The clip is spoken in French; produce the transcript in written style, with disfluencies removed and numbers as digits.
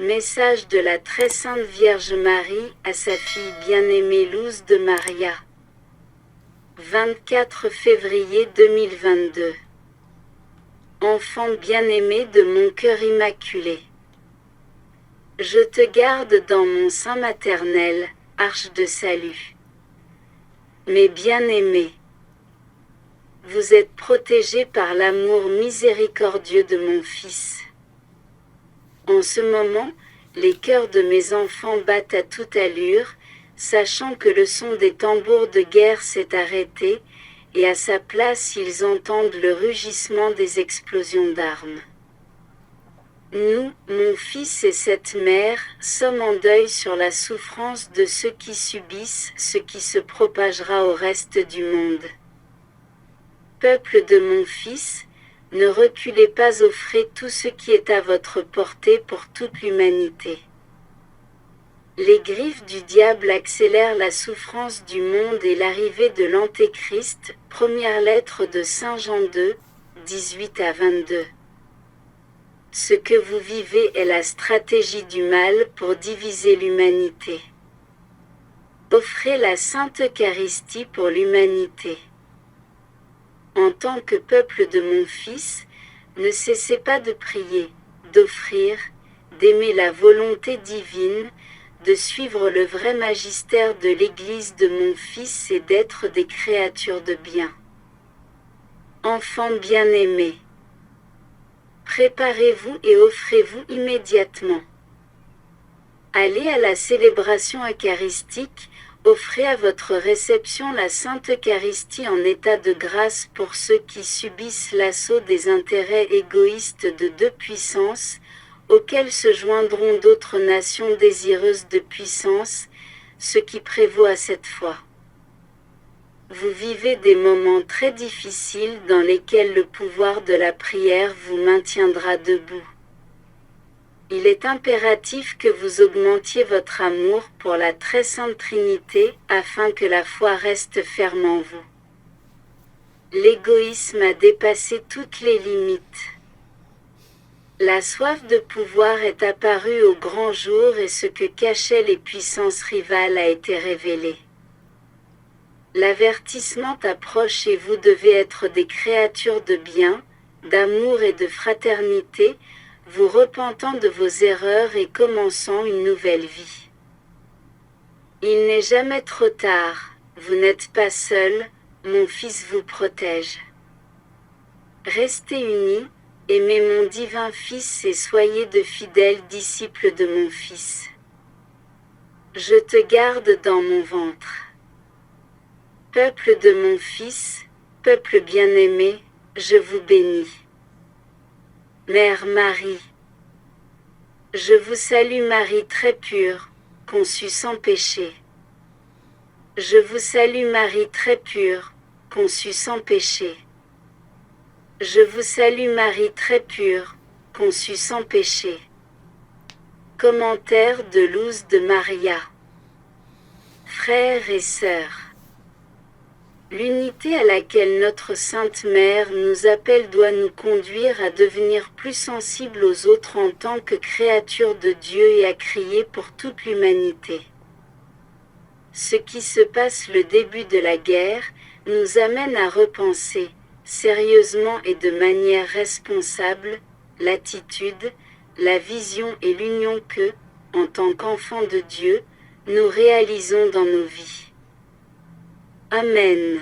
Message de la très sainte Vierge Marie à sa fille bien-aimée Luz de Maria. 24 février 2022. Enfant bien-aimé de mon cœur immaculé. Je te garde dans mon sein maternel, arche de salut. Mes bien-aimés, vous êtes protégés par l'amour miséricordieux de mon Fils. En ce moment, les cœurs de mes enfants battent à toute allure, sachant que le son des tambours de guerre s'est arrêté, et à sa place ils entendent le rugissement des explosions d'armes. Nous, mon fils et cette mère, sommes en deuil sur la souffrance de ceux qui subissent ce qui se propagera au reste du monde. Peuple de mon fils, ne reculez pas, offrez tout ce qui est à votre portée pour toute l'humanité. Les griffes du diable accélèrent la souffrance du monde et l'arrivée de l'Antéchrist, première lettre de Saint Jean 2, 18 à 22. Ce que vous vivez est la stratégie du mal pour diviser l'humanité. Offrez la Sainte Eucharistie pour l'humanité. En tant que peuple de mon Fils, ne cessez pas de prier, d'offrir, d'aimer la volonté divine, de suivre le vrai magistère de l'Église de mon Fils et d'être des créatures de bien. Enfants bien-aimés, préparez-vous et offrez-vous immédiatement. Allez à la célébration eucharistique, offrez à votre réception la Sainte Eucharistie en état de grâce pour ceux qui subissent l'assaut des intérêts égoïstes de deux puissances, auxquelles se joindront d'autres nations désireuses de puissance, ce qui prévaut à cette fois. Vous vivez des moments très difficiles dans lesquels le pouvoir de la prière vous maintiendra debout. Il est impératif que vous augmentiez votre amour pour la très sainte Trinité afin que la foi reste ferme en vous. L'égoïsme a dépassé toutes les limites. La soif de pouvoir est apparue au grand jour et ce que cachaient les puissances rivales a été révélé. L'avertissement approche et vous devez être des créatures de bien, d'amour et de fraternité, vous repentant de vos erreurs et commençant une nouvelle vie. Il n'est jamais trop tard, vous n'êtes pas seul, mon Fils vous protège. Restez unis, aimez mon divin Fils et soyez de fidèles disciples de mon Fils. Je te garde dans mon ventre. Peuple de mon Fils, peuple bien-aimé, je vous bénis. Mère Marie, je vous salue Marie très pure, conçue sans péché. Je vous salue Marie très pure, conçue sans péché. Je vous salue Marie très pure, conçue sans péché. Commentaire de Luz de Maria. Frères et sœurs, l'unité à laquelle notre Sainte Mère nous appelle doit nous conduire à devenir plus sensibles aux autres en tant que créatures de Dieu et à crier pour toute l'humanité. Ce qui se passe le début de la guerre nous amène à repenser, sérieusement et de manière responsable, l'attitude, la vision et l'union que, en tant qu'enfants de Dieu, nous réalisons dans nos vies. Amen.